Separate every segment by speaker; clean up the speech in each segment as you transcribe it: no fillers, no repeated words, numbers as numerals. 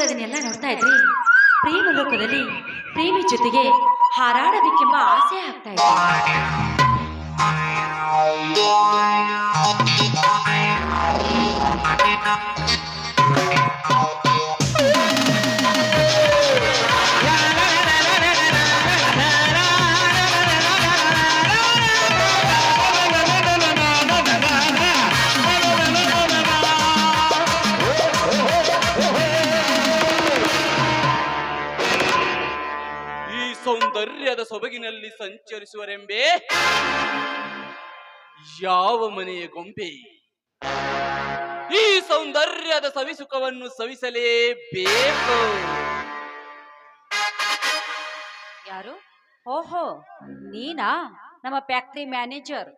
Speaker 1: ಅದನ್ನೆಲ್ಲ ನೋಡ್ತಾ ಇದ್ರಿ ಪ್ರೇಮ ಲೋಕದಲ್ಲಿ ಪ್ರೇಮಿ ಜೊತೆಗೆ ಹಾರಾಡಬೇಕೆಂಬ ಆಸೆ ಆಗ್ತಾ ಇದೆ.
Speaker 2: ಸೌಂದರ್ಯದ ಸೊಬಗಿನಲ್ಲಿ ಸಂಚರಿಸುವರೆಂಬೆ ಯಾವ ಮನೆಯ ಗೊಂಬೆ ಈ ಸೌಂದರ್ಯದ ಸವಿಸುಖವನ್ನು ಸವಿಸಲೇಬೇಕು.
Speaker 1: ಯಾರು? ಓಹೋ, ನೀನಾ ನಮ್ಮ factory manager?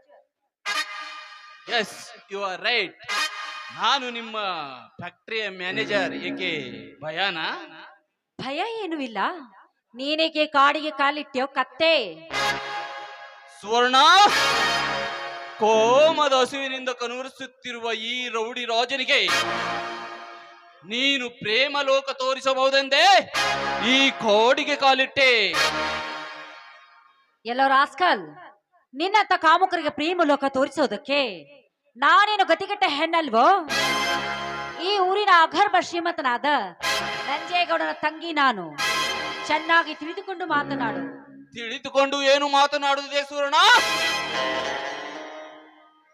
Speaker 2: Yes, you are right. ನಾನು ನಿಮ್ಮ ಫ್ಯಾಕ್ಟರಿಯ ಮ್ಯಾನೇಜರ್. ಏಕೆ ಭಯನಾ?
Speaker 1: ಭಯ ಏನೂ ಇಲ್ಲ. ನೀನೇಕೆ ಕಾಡಿಗೆ ಕಾಲಿಟ್ಟೆಯೋ ಕತ್ತೆ?
Speaker 2: ಸುವರ್ಣ, ಕೋಮದ ಹಸುವಿನಿಂದ ಕನೂರಿಸುತ್ತಿರುವ ಈ ರೌಡಿ ರಾಜನಿಗೆ ನೀನು ಪ್ರೇಮ ಲೋಕ ತೋರಿಸಬಹುದೆಂದೇ ಈ ಕೋಡಿಗೆ ಕಾಲಿಟ್ಟೆ.
Speaker 1: ಎಲ್ಲೋ ರಾಸ್ಕಲ್, ನಿನ್ನಂತ ಕಾಮುಕರಿಗೆ ಪ್ರೇಮ ಲೋಕ ತೋರಿಸೋದಕ್ಕೆ ನಾನೇನು ಗತಿಗೆಟ್ಟ ಹೆಣ್ಣಲ್ವೋ? ಈ ಊರಿನ ಅಗರ್ಭ ಶ್ರೀಮಂತನಾದ ನಂಜೇಗೌಡನ ತಂಗಿ ನಾನು. ಚೆನ್ನಾಗಿ ತಿಳಿದುಕೊಂಡು ಮಾತನಾಡು.
Speaker 2: ತಿಳಿದುಕೊಂಡು ಏನು ಮಾತನಾಡುವುದೇ ಸುವರ್ಣ?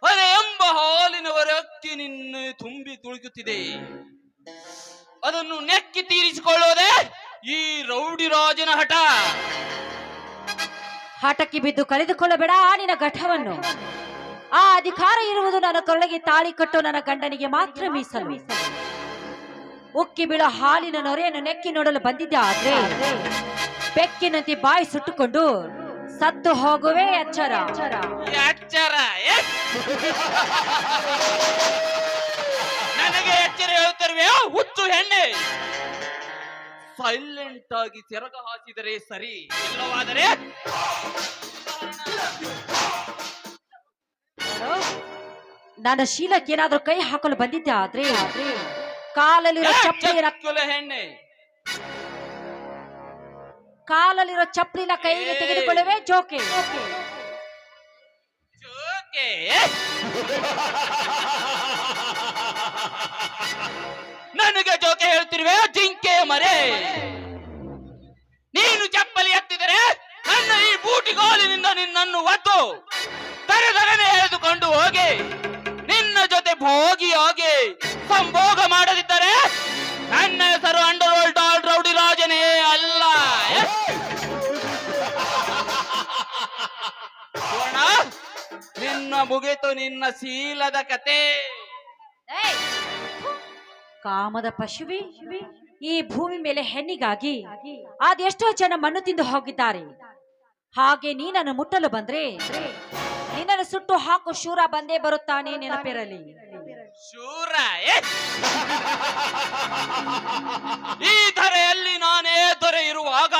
Speaker 2: ಅರೆ ಎಂಬ ಹಾಲಿನವರ ಅಕ್ಕಿ ನಿನ್ನ ತುಂಬಿ ತುಳುಕುತ್ತಿದೆ. ಅದನ್ನು ನೆಕ್ಕಿ ತೀರಿಸಿಕೊಳ್ಳೋದೆ ಈ ರೌಡಿ ರಾಜನ ಹಠ.
Speaker 1: ಹಠಕ್ಕೆ ಬಿದ್ದು ಕಳೆದುಕೊಳ್ಳಬೇಡ ನಿನ್ನ ಘಟವನ್ನು. ಆ ಅಧಿಕಾರ ಇರುವುದು ನನ್ನ ಕೊರಳಿಗೆ ತಾಳಿ ಕಟ್ಟೋ ನನ್ನ ಗಂಡನಿಗೆ ಮಾತ್ರ ಮೀಸಲು. ಉಕ್ಕಿ ಬೀಳೋ ಹಾಲಿನ ನೊರೆಯನ್ನು ನೆಕ್ಕಿ ನೋಡಲು ಬಂದಿದ್ದೆ, ಆದ್ರೆ ಬೆಕ್ಕಿನಂತೆ ಬಾಯಿ ಸುಟ್ಟುಕೊಂಡು ಸತ್ತು ಹೋಗುವೆ. ಎಚ್ಚರ
Speaker 2: ಎಚ್ಚರ. ನನಗೆ ಎಚ್ಚರ ಹೇಳುತ್ತಿರುವೆ ಹುಚ್ಚು ಹೆಣ್ಣೆ. ಸೈಲೆಂಟ್ ಆಗಿ ಸೆರಗ ಹಾಸಿದರೆ ಸರಿ, ಇಲ್ಲವಾದರೆ
Speaker 1: ನನ್ನ ಶೀಲಕ್ಕೆ ಏನಾದ್ರೂ ಕೈ ಹಾಕಲು ಬಂದಿದ್ದೆ, ಆದ್ರೆ ಕಾಲಲ್ಲಿರೋ ಚಪ್ಪಲಿ
Speaker 2: ಹೆಣ್ಣೆ,
Speaker 1: ಕಾಲಲ್ಲಿರೋ ಚಪ್ಪಲಿನ ಕೈಗೆ ತೆಗೆದುಕೊಳ್ಳುವೆ. ಜೋಕೆ
Speaker 2: ಜೋಕೆ. ನನಗೆ ಜೋಕೆ ಹೇಳ್ತಿರುವೆ ಜಿಂಕೆ ಮರೆ. ನೀನು ಚಪ್ಪಲಿ ಎತ್ತಿದರೆ ನನ್ನ ಈ ಬೂಟಿಗೋಲಿನಿಂದ ನಿನ್ನನ್ನು ಒತ್ತು ತರತರನೆ ಎಳೆದುಕೊಂಡು ಹೋಗಿ ನಿನ್ನ ಜೊತೆ ಭೋಗಿಯಾಗಿ ಸಂಭೋಗ ಮಾಡದಿದ್ದರೆ ನನ್ನ ಹೆಸರು ಅಂಡರ್ ವರ್ಲ್ಡ್ ರೌಡಿ ರಾಜನೇ ಅಲ್ಲ. ನಿನ್ನ ಮುಗಿತು ನಿನ್ನ ಶೀಲದ ಕತೆ.
Speaker 1: ಕಾಮದ ಪಶುವಿ, ಈ ಭೂಮಿ ಮೇಲೆ ಹೆಣ್ಣಿಗಾಗಿ ಅದೆಷ್ಟೋ ಜನ ಮಣ್ಣು ತಿಂದು ಹೋಗಿದ್ದಾರೆ. ಹಾಗೆ ನೀನನ್ನು ಮುಟ್ಟಲು ಬಂದ್ರೆ ನಿನ್ನನ್ನು ಸುಟ್ಟು ಹಾಕು ಶೂರ ಬಂದೇ ಬರುತ್ತಾನೆ, ನೆನಪಿರಲಿ.
Speaker 2: ಶೂರ? ಈ ಧರೆಯಲ್ಲಿ ನಾನೇ ದೊರೆ ಇರುವಾಗ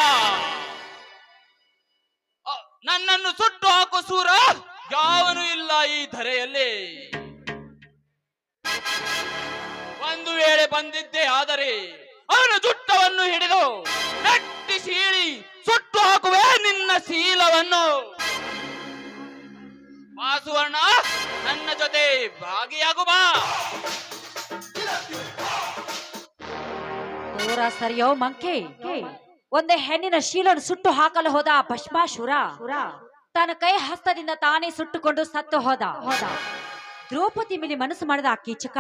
Speaker 2: ನನ್ನನ್ನು ಸುಟ್ಟು ಹಾಕು ಶೂರ ಯಾವನು ಇಲ್ಲ ಈ ಧರೆಯಲ್ಲಿ. ಒಂದು ವೇಳೆ ಬಂದಿದ್ದೆ ಆದರೆ ಅವನ ಜುಟ್ಟವನ್ನು ಹಿಡಿದು ನೆಟ್ಟಿ ಸೀಳಿ ಸುಟ್ಟು ಹಾಕುವೆ ನಿನ್ನ ಶೀಲವನ್ನು. ಬಾ ಸುವರ್ಣ, ನನ್ನ ಜೊತೆ ಭಾಗಿಯಾಗು ಬಾ.
Speaker 1: ದೂರ ಸರಿಯೋ ಮಂಕೆ. ಒಂದೇ ಹೆಣ್ಣಿನ ಶೀಲನ್ನು ಸುಟ್ಟು ಹಾಕಲು ಹೋದ ಭಸ್ಮಾಸುರ ತನ್ನ ಕೈ ಹಸ್ತದಿಂದ ತಾನೇ ಸುಟ್ಟುಕೊಂಡು ಸತ್ತು ಹೋದ. ದ್ರೌಪದಿ ಮೇಲೆ ಮನಸ್ಸು ಮಾಡಿದ ಆ ಕೀಚಕ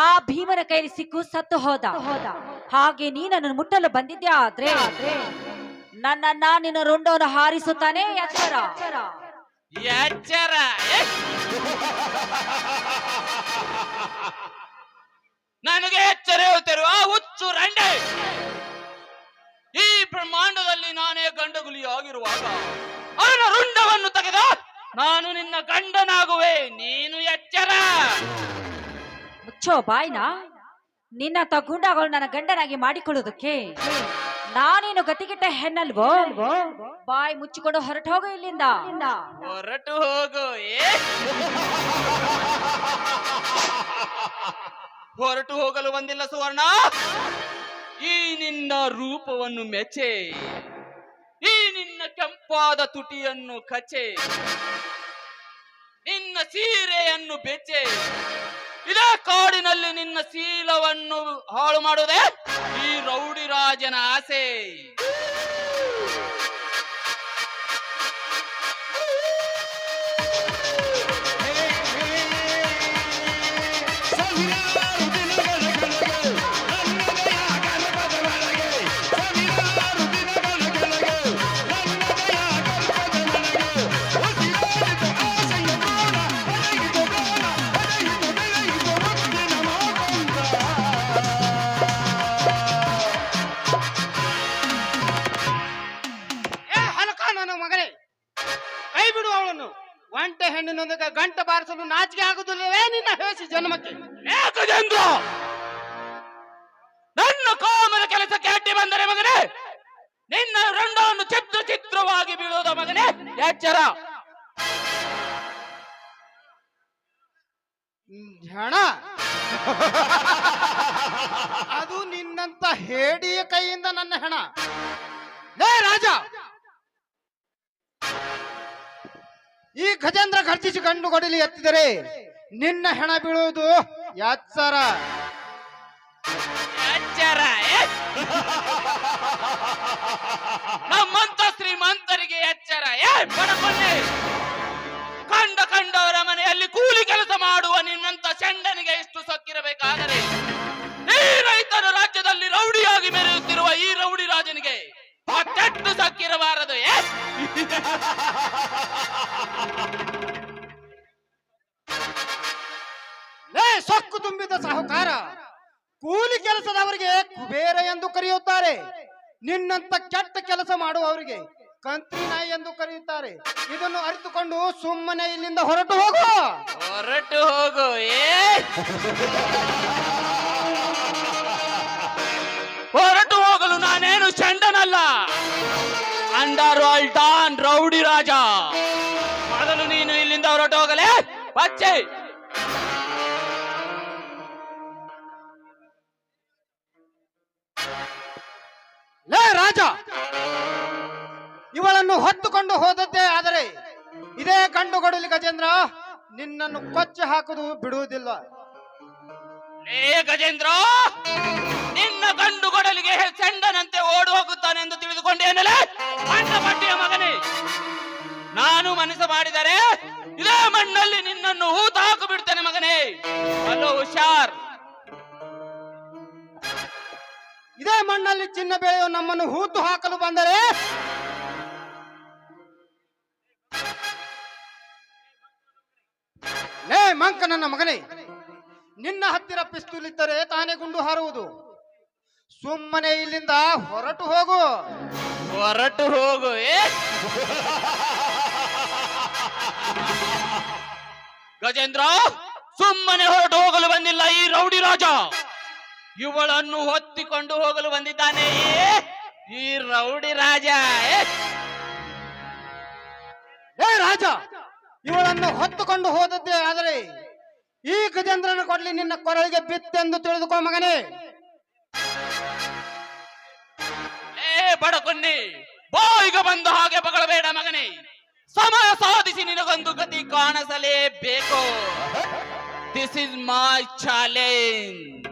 Speaker 1: ಆ ಭೀಮನ ಕೈಲಿ ಸಿಕ್ಕು ಸತ್ತು ಹೋದ. ಹಾಗೆ ನೀನನ್ನು ಮುಟ್ಟಲು ಬಂದಿದ್ದೆ, ಆದ್ರೆ ನನ್ನನ್ನ ನಿನ್ನ ರುಂಡವನ್ನು ಹಾರಿಸುತ್ತಾನೆ. ಎಚ್ಚರ
Speaker 2: ಎಚ್ಚರ. ನನಗೆ ಎಚ್ಚರ ಹೇಳ್ತಿರುವ ಹುಚ್ಚು ರಂಡೆ. ಈ ಬ್ರಹ್ಮಾಂಡದಲ್ಲಿ ನಾನೇ ಗಂಡಗುಲಿಯಾಗಿರುವಾಗ ಅವನ ರುಂಡವನ್ನು ತೆಗೆದ ನಾನು ನಿನ್ನ ಗಂಡನಾಗುವೆ. ನೀನು ಎಚ್ಚರ.
Speaker 1: ಮುಚ್ಚೋ ಬಾಯ್ನ. ನಿನ್ನ ತಗುಂಡಗಳು ನನ್ನ ಗಂಡನಾಗಿ ಮಾಡಿಕೊಳ್ಳುವುದಕ್ಕೆ ನಾನೇನು ಗತಿಗೆಟ್ಟ ಹೆಣ್ಣಲ್ವೋ? ಬಾಯಿ ಮುಚ್ಚಿಕೊಂಡು ಹೊರಟು ಹೋಗು ಇಲ್ಲಿಂದ.
Speaker 2: ಹೊರಟು ಹೋಗು. ಹೊರಟು ಹೋಗಲು ಬಂದಿಲ್ಲ ಸುವರ್ಣ. ಈ ನಿನ್ನ ರೂಪವನ್ನು ಮೆಚ್ಚೆ, ಈ ನಿನ್ನ ಕೆಂಪಾದ ತುಟಿಯನ್ನು ಕಚೆ, ನಿನ್ನ ಸೀರೆಯನ್ನು ಬೆಚ್ಚೆ, ಇದೇ ಕಾಡಿನಲ್ಲಿ ನಿನ್ನ ಶೀಲವನ್ನು ಹಾಳು ಮಾಡುವುದೇ ಈ ರೌಡಿ ರಾಜನ ಆಸೆ.
Speaker 3: ಒಂಟೆ ಹೆಣ್ಣಿನೊಂದಿಗೆ ಗಂಟ ಬಾರಿಸಲು ನಾಚಿಕೆ ಆಗುದಿಲ್ಲವೇ ನಿನ್ನ ಹೇಸಿ ಜನ್ಮಕ್ಕೆ?
Speaker 2: ಗಜೇಂದ್ರ, ನನ್ನ ಕಾಮನ ಕೆಲಸಕ್ಕೆ ಅಡ್ಡಿ ಬಂದರೆ ಮಗನೇ, ನಿನ್ನ ರಂಡವನ್ನು ಚಿತ್ರವಾಗಿ ಬೀಳುವುದ ಮಗನೇ, ಎಚ್ಚರ.
Speaker 3: ಹಣ ಅದು ನಿನ್ನಂತ ಹೇಡಿಯ ಕೈಯಿಂದ ನನ್ನ ಹೆಣ. ಲೇ ರಾಜ, ಈ ಗಜೇಂದ್ರ ಗರ್ಜಿಸಿ ಗಂಡು ಕೊಡಲಿ ಎತ್ತಿದರೆ ನಿನ್ನ ಹೆಣ ಬೀಳುವುದು ಎಚ್ಚರ.
Speaker 2: ಎಚ್ಚರ. ನಮ್ಮಂತ ಶ್ರೀಮಂತರಿಗೆ ಎಚ್ಚರ. ಬಡಪನ್ನೆ, ಕಂಡವರ ಮನೆಯಲ್ಲಿ ಕೂಲಿ ಕೆಲಸ ಮಾಡುವ ನಿನ್ನಂತ ಚಂಡನಿಗೆ ಎಷ್ಟು ಸೊಕ್ಕಿರಬೇಕಾದರೆ ಈ ರೈತರ ರಾಜ್ಯದಲ್ಲಿ ರೌಡಿಯಾಗಿ ಮೆರೆಯುತ್ತಿರುವ ಈ ರೌಡಿ ರಾಜನಿಗೆ ಮತ್ತೆಟ್ಟು ಸಕ್ಕಿರಬಾರದು.
Speaker 3: ಲೇ ಸೊಕ್ಕು ತುಂಬಿದ ಸಾಹುಕಾರ, ಕೂಲಿ ಕೆಲಸದವರಿಗೆ ಕುಬೇರ ಎಂದು ಕರೆಯುತ್ತಾರೆ, ನಿನ್ನಂತ ಕೆಟ್ಟ ಕೆಲಸ ಮಾಡುವವರಿಗೆ ಕಂತ್ರಿ ನಾಯಿ ಎಂದು ಕರೆಯುತ್ತಾರೆ. ಇದನ್ನು ಅರಿತುಕೊಂಡು ಸುಮ್ಮನೆ ಇಲ್ಲಿಂದ ಹೊರಟು ಹೋಗು.
Speaker 2: ಹೊರಟು ಹೋಗು. ಹೊರಟು ಹೋಗಲು ನಾನೇನು ಚಂಡನಲ್ಲ, ಅಂಡರ್ ವರ್ಲ್ಡ್ ಡಾನ್ ರೌಡಿ ರಾಜ. ಮೊದಲು ನೀನು ಇಲ್ಲಿಂದ ಹೊರಟು ಹೋಗಲೇ ಬಚ್ಚೆ.
Speaker 3: ಲೇ ರಾಜ, ಇವಳನ್ನು ಹೊತ್ತುಕೊಂಡು ಹೋದದ್ದೇ ಆದರೆ ಇದೇ ಗಂಡು ಕೊಡಲಿ ಗಜೇಂದ್ರ ನಿನ್ನನ್ನು ಕೊಚ್ಚಿ ಹಾಕುವುದು ಬಿಡುವುದಿಲ್ಲ.
Speaker 2: ಲೇ ಗಜೇಂದ್ರ, ನಿನ್ನ ಗಂಡು ಕೊಡಲಿಗೆ ಚಂಡನಂತೆ ಓಡಿ ಹೋಗುತ್ತಾನೆ ಎಂದು ತಿಳಿದುಕೊಂಡೇನಲೇ ಪಟ್ಟಿಯ ಮಗನೇ. ನಾನು ಮನಸ್ಸು ಮಾಡಿದರೆ ಇದೇ ಮಣ್ಣಲ್ಲಿ ನಿನ್ನನ್ನು ಹೂತು ಹಾಕು ಬಿಡ್ತೇನೆ ಮಗನೇ. ಅಲ್ಲೋ ಹುಷಾರ್.
Speaker 3: ಇದೇ ಮಣ್ಣಲ್ಲಿ ಚಿನ್ನ ಬೆಳೆಯುವ ನಮ್ಮನ್ನು ಹೂತು ಹಾಕಲು ಬಂದರೆ ಲೇ ಮಂಕ ನನ್ನ ಮಗನೇ, ನಿನ್ನ ಹತ್ತಿರ ಪಿಸ್ತೂಲ್ ಇದ್ದರೆ ತಾನೇ ಗುಂಡು ಹಾರುವುದು. ಸುಮ್ಮನೆ ಇಲ್ಲಿಂದ ಹೊರಟು ಹೋಗು.
Speaker 2: ಹೊರಟು ಹೋಗು. ಗಜೇಂದ್ರ, ಸುಮ್ಮನೆ ಹೊರಟು ಹೋಗಲು ಬಂದಿಲ್ಲ ಈ ರೌಡಿ ರಾಜ, ಇವಳನ್ನು ಹೊತ್ತಿಕೊಂಡು ಹೋಗಲು ಬಂದಿದ್ದಾನೆ ಈ ರೌಡಿ ರಾಜ.
Speaker 3: ಹೇ ರಾಜ, ಇವಳನ್ನು ಹೊತ್ತುಕೊಂಡು ಹೋದದ್ದೇ ಆದರೆ ಈ ಗಜೇಂದ್ರನ ಕೊಡ್ಲಿ ನಿನ್ನ ಕೊರಳಿಗೆ ಬಿತ್ತೆಂದು ತಿಳಿದುಕೋ ಮಗನೇ.
Speaker 2: ಬಡಕೊನ್ನಿ, ಬಾಯಿಗೆ ಬಂದ ಹಾಗೆ ಬಗಳಬೇಡ ಮಗನೇ. ಸಮಯ ಸಾಧಿಸಿ ನಿನಗೊಂದು ಗತಿ ಕಾಣಿಸಲೇಬೇಕು. This is my challenge.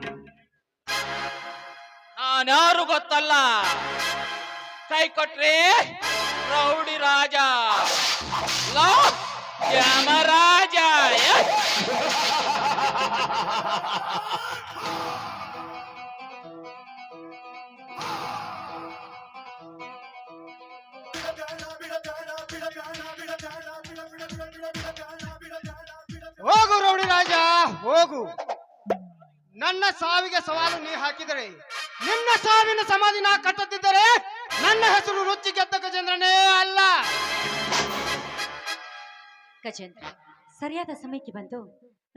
Speaker 2: ನಾನ್ಯಾರು ಗೊತ್ತಲ್ಲ, ಕೈ ಕೊಟ್ರೆ ರೌಡಿ ರಾಜ, ಯಮರಾಜ.
Speaker 3: ಹೋಗು ರೌಡಿ ರಾಜ, ಹೋಗು. ನನ್ನ ಸಾವಿಗೆ ಸವಾಲು ನೀ ಹಾಕಿದರೆ, ನಿನ್ನ ಸಾವಿನ ಸಮಾಧಿ ನಾ ಕಟ್ಟುತ್ತಿದ್ದರೆ ನನ್ನ ಹೆಸರು ರುಚಿ ಗೆದ್ದ ಗಜೇಂದ್ರನೇ ಅಲ್ಲ.
Speaker 1: ಗಜೇಂದ್ರ, ಸರಿಯಾದ ಸಮಯಕ್ಕೆ ಬಂದು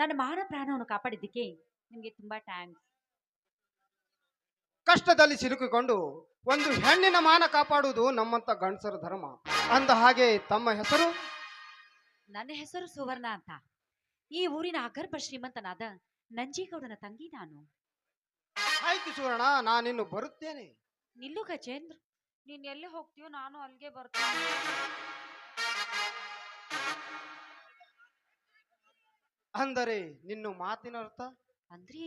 Speaker 1: ನನ್ನ ಮಾನ ಪ್ರಾಣವನ್ನು ಕಾಪಾಡಿದ್ದಕ್ಕೆ ನಿಮಗೆ ತುಂಬಾ ಥ್ಯಾಂಕ್ಸ್.
Speaker 3: ಕಷ್ಟದಲ್ಲಿ ಸಿಲುಕಿಕೊಂಡು ಒಂದು ಹೆಣ್ಣಿನ ಮಾನ ಕಾಪಾಡುವುದು ನಮ್ಮಂತ ಗಂಡಸರ ಧರ್ಮ. ಅಂದ ಹಾಗೆ ತಮ್ಮ ಹೆಸರು?
Speaker 1: ನನ್ನ ಹೆಸರು ಸುವರ್ಣ ಅಂತ. ಈ ಊರಿನ ಅಗರ್ಭ ಶ್ರೀಮಂತನಾದ ನಂಜೇಗೌಡನ ತಂಗಿ ನಾನು.
Speaker 3: ಆಯ್ತು ಸುವರ್ಣ, ನಾನಿನ್ನು ಬರುತ್ತೇನೆ.
Speaker 1: ನಿಲ್ಲು ಗಜೇಂದ್ರ, ನೀನ್ ಎಲ್ಲಿ ಹೋಗ್ತೀಯೋ ನಾನು ಅಲ್ಲಿಗೆ ಬರ್ತೀನಿ.
Speaker 3: ಅಂದರೆ ನಿನ್ನ ಮಾತಿನ ಅರ್ಥ?
Speaker 1: ಅಂದ್ರೆ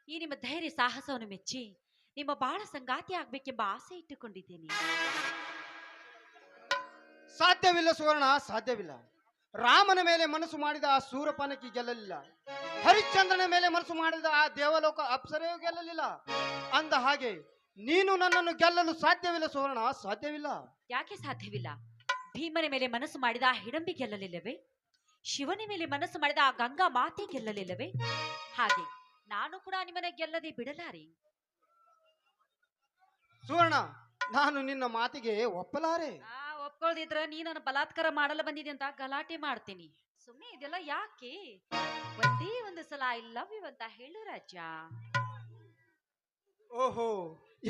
Speaker 1: ಈ ನಿಮ್ಮ ಧೈರ್ಯ ಸಾಹಸವನ್ನು ಮೆಚ್ಚಿ ನಿಮ್ಮ ಬಾಳ ಸಂಗಾತಿ ಆಗ್ಬೇಕೆಂಬ ಆಸೆ ಇಟ್ಟುಕೊಂಡಿದ್ದೇನೆ.
Speaker 3: ಸಾಧ್ಯವಿಲ್ಲ ಸುವರ್ಣ, ಸಾಧ್ಯವಿಲ್ಲ. ರಾಮನ ಮೇಲೆ ಮನಸ್ಸು ಮಾಡಿದ ಆ ಸೂರಪನಕಿ ಗೆಲ್ಲಲಿಲ್ಲ. ಹರಿಶ್ಚಂದ್ರನ ಮೇಲೆ ಮನಸ್ಸು ಮಾಡಿದ ಆ ದೇವಲೋಕ ಅಪ್ಸರೆಯೂ ಗೆಲ್ಲಲಿಲ್ಲ. ಅಂದ ಹಾಗೆ ನೀನು ನನ್ನನ್ನು ಗೆಲ್ಲಲು ಸಾಧ್ಯವಿಲ್ಲ ಸುವರ್ಣ, ಸಾಧ್ಯವಿಲ್ಲ.
Speaker 1: ಯಾಕೆ ಸಾಧ್ಯವಿಲ್ಲ? ಭೀಮನ ಮೇಲೆ ಮನಸ್ಸು ಮಾಡಿದ ಆ ಹಿಡಂಬಿ ಗೆಲ್ಲಲಿಲ್ಲವೇ? ಶಿವನ ಮೇಲೆ ಮನಸ್ಸು ಮಾಡಿದ ಆ ಗಂಗಾ ಮಾತೆ ಗೆಲ್ಲಲಿಲ್ಲವೇ? ಹಾಗೆ ನಾನು ಕೂಡ ನಿಮ್ಮನ್ನ ಗೆಲ್ಲದೆ ಬಿಡಲಾರೆ.
Speaker 3: ಸುವರ್ಣ, ನಾನು ನಿನ್ನ ಮಾತಿಗೆ ಒಪ್ಪಲಾರೆ.
Speaker 1: ಒಪ್ಕೊಳ್ದಿದ್ರ ನೀ ನನ್ನ ಬಲಾತ್ಕಾರ ಮಾಡಲು ಬಂದಿದೆ ಅಂತ ಗಲಾಟೆ ಮಾಡ್ತೀನಿ. ಸುಮ್ಮನೆ ಇದೆಲ್ಲ ಯಾಕೆ? ಒಂದೇ ಒಂದು ಸಲ ಐ ಲವ್ ಯು ಅಂತ ಹೇಳು ರಾಜ.
Speaker 3: ಓಹೋ,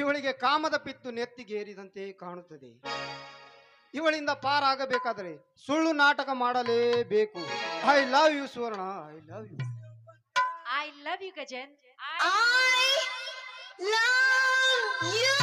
Speaker 3: ಇವಳಿಗೆ ಕಾಮದ ಪಿತ್ತು ನೆತ್ತಿಗೇರಿದಂತೆ ಕಾಣುತ್ತದೆ. ಇವಳಿಂದ ಪಾರಾಗಬೇಕಾದರೆ ಸುಳ್ಳು ನಾಟಕ ಮಾಡಲೇಬೇಕು. I love you Suvarna, I love you.
Speaker 1: I love you Gajan.
Speaker 4: I love you.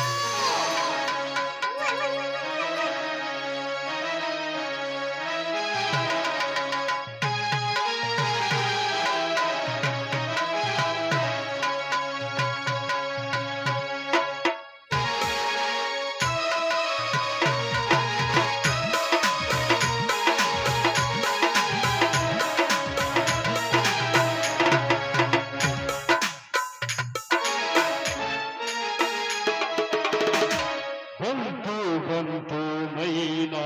Speaker 5: ಬಂತು ಮೈನಾ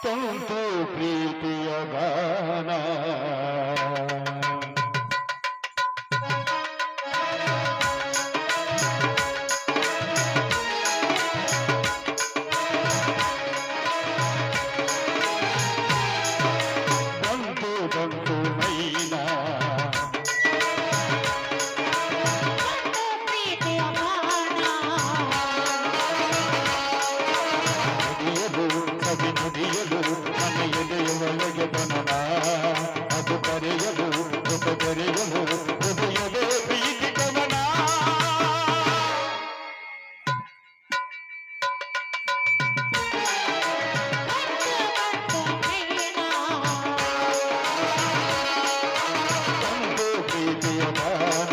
Speaker 5: ತಂತು ಪ್ರೀತಿಯ ಗಾನ ಬಂತು ಮೈನಾ ನುಡಿಯಲು ಮನೆಯೊಳಗೆ ಬನನ ಅದು ಕರೆಯಲು ಕರೆಯಲು ಹೃದಯವೇ ಪ್ರೀತಿ ಕವನ. ಒಂದು ಪ್ರೀತಿಯ ಗಾನ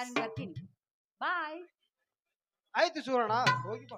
Speaker 1: ನಾನು ಬರ್ತೀನಿ. ಬಾಯ್.
Speaker 3: ಆಯ್ತು ಸುವರ್ಣ, ಹೋಗಿ ಬಾ.